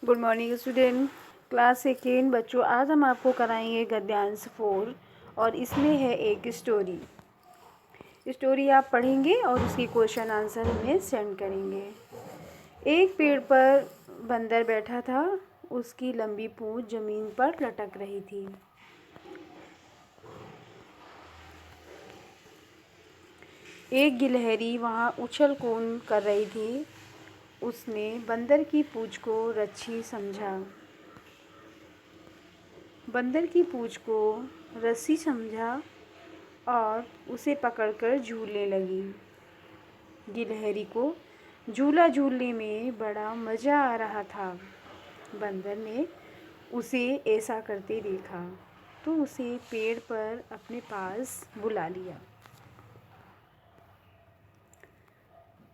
Good morning student. Class second बच्चों, आज हम आपको कराएंगे गद्यांश 4 और इसमें है एक स्टोरी आप पढ़ेंगे और उसकी क्वेश्चन आंसर हमें सेंड करेंगे। एक पेड़ पर बंदर बैठा था। उसकी लंबी पूंछ ज़मीन पर लटक रही थी। एक गिलहरी वहाँ उछल कूद कर रही थी। उसने बंदर की पूंछ को रस्सी समझा। बंदर की पूंछ को रस्सी समझा और उसे पकड़कर झूलने लगी। गिलहरी को झूला झूलने में बड़ा मज़ा आ रहा था। बंदर ने उसे ऐसा करते देखा तो उसे पेड़ पर अपने पास बुला लिया।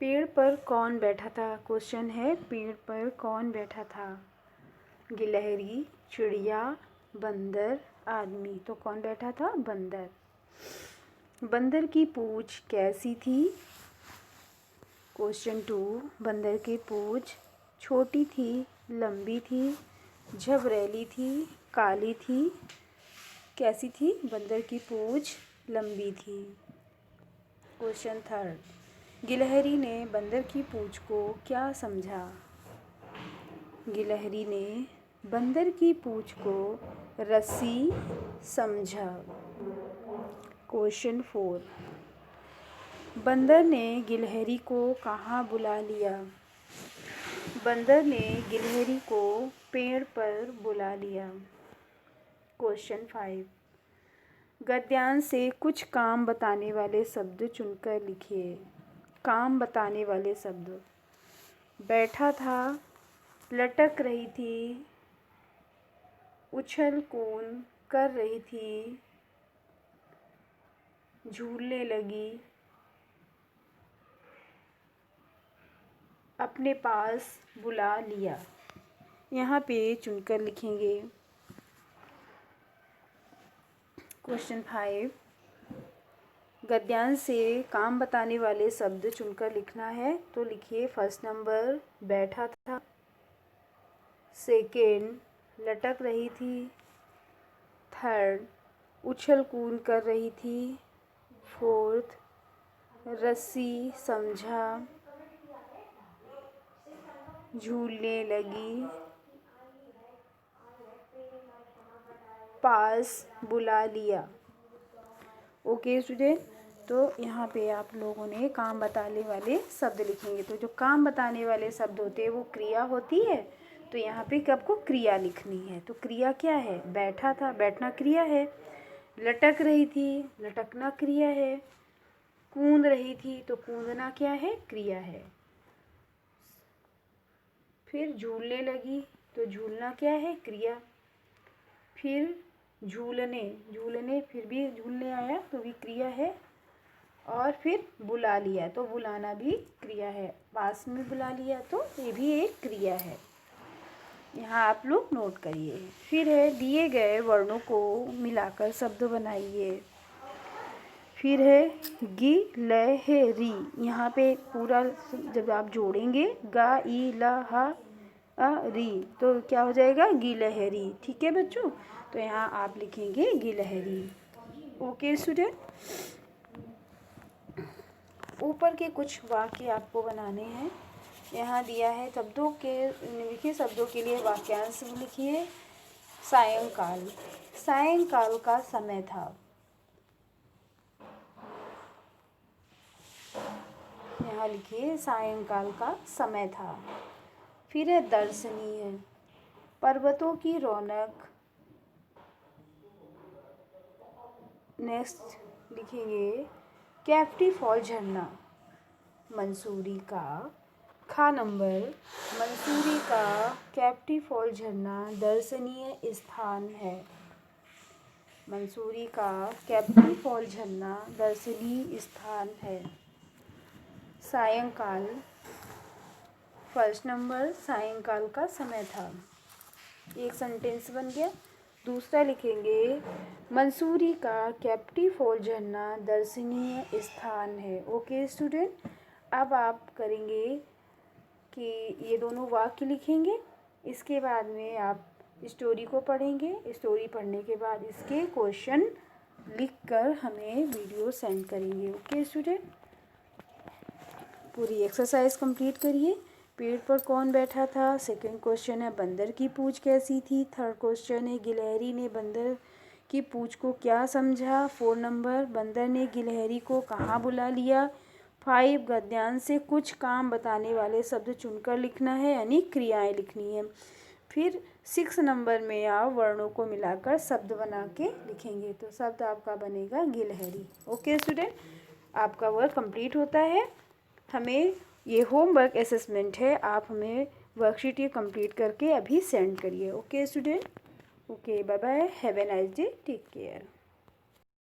पेड़ पर कौन बैठा था? क्वेश्चन है, पेड़ पर कौन बैठा था? गिलहरी, चिड़िया, बंदर, आदमी। तो कौन बैठा था? बंदर। बंदर की पूंछ कैसी थी? क्वेश्चन 2, बंदर की पूंछ छोटी थी, लंबी थी, झबरीली थी, काली थी। कैसी थी? बंदर की पूंछ लंबी थी। क्वेश्चन 3, गिलहरी ने बंदर की पूंछ को क्या समझा? गिलहरी ने बंदर की पूंछ को रस्सी समझा। क्वेश्चन 4, बंदर ने गिलहरी को कहाँ बुला लिया? बंदर ने गिलहरी को पेड़ पर बुला लिया। क्वेश्चन 5, गद्यांश से कुछ काम बताने वाले शब्द चुनकर लिखिए। काम बताने वाले शब्द: बैठा था, लटक रही थी, उछल कूद कर रही थी, झूलने लगी, अपने पास बुला लिया। यहाँ पे चुनकर लिखेंगे। क्वेश्चन 5, गद्यांश से काम बताने वाले शब्द चुनकर लिखना है। तो लिखिए, फर्स्ट नंबर बैठा था, सेकेंड लटक रही थी, थर्ड उछल कूद कर रही थी, फोर्थ रस्सी समझा, झूलने लगी, पास बुला लिया। ओके स्टूडेंट, तो यहाँ पे आप लोगों ने काम बताने वाले शब्द लिखेंगे। तो जो काम बताने वाले शब्द होते हैं वो क्रिया होती है। तो यहाँ पे आपको क्रिया लिखनी है। तो क्रिया क्या है? बैठा था, बैठना क्रिया है। लटक रही थी, लटकना क्रिया है। कूद रही थी, तो कूदना क्या है? क्रिया है। फिर झूलने लगी, तो झूलना क्या है? क्रिया। फिर झूलने, झूलने फिर भी झूलने आया तो भी क्रिया है। और फिर बुला लिया, तो बुलाना भी क्रिया है। पास में बुला लिया तो ये भी एक क्रिया है। यहाँ आप लोग नोट करिए। फिर है, दिए गए वर्णों को मिलाकर शब्द बनाइए। फिर है गिलहरी। यहाँ पे पूरा जब आप जोड़ेंगे गा ई ला हा अ री, तो क्या हो जाएगा? गिलहरी। ठीक है बच्चों, तो यहाँ आप लिखेंगे गिलहरी। ओके स्टूडेंट, ऊपर के कुछ वाक्य आपको बनाने हैं। यहाँ दिया है शब्दों के, निम्नलिखित शब्दों के लिए वाक्यांश लिखिए। सायंकाल, सायंकाल का समय था। यहाँ लिखिए, सायंकाल का समय था। फिर है दर्शनीय, पर्वतों की रौनक। नेक्स्ट लिखेंगे कैप्टी फॉल झरना। मंसूरी का खा नंबर, मंसूरी का कैप्टी फॉल झरना दर्शनीय स्थान है। मंसूरी का कैप्टी फॉल झरना दर्शनीय स्थान है। सायंकाल, फर्स्ट नंबर सायंकाल का समय था। एक सेंटेंस बन गया। दूसरा लिखेंगे मंसूरी का कैप्टी फॉल झरना दर्शनीय स्थान है। ओके स्टूडेंट, अब आप करेंगे कि ये दोनों वाक्य लिखेंगे इसके बाद में आप स्टोरी को पढ़ेंगे। स्टोरी पढ़ने के बाद इसके क्वेश्चन लिखकर हमें वीडियो सेंड करेंगे। ओके स्टूडेंट, पूरी एक्सरसाइज कंप्लीट करिए। पेड़ पर कौन बैठा था? सेकंड क्वेश्चन है बंदर की पूंछ कैसी थी? थर्ड क्वेश्चन है गिलहरी ने बंदर की पूंछ को क्या समझा? 4 नंबर, बंदर ने गिलहरी को कहाँ बुला लिया? 5, गद्यांश से कुछ काम बताने वाले शब्द चुनकर लिखना है, यानी क्रियाएं लिखनी है। फिर 6 नंबर में आप वर्णों को मिलाकर शब्द बना के लिखेंगे, तो शब्द आपका बनेगा गिलहरी। ओके स्टूडेंट, आपका वर्क कंप्लीट होता है। हमें ये होमवर्क असेसमेंट है, आप हमें वर्कशीट ये कंप्लीट करके अभी सेंड करिए। Okay student, okay bye bye, have a nice day, take care.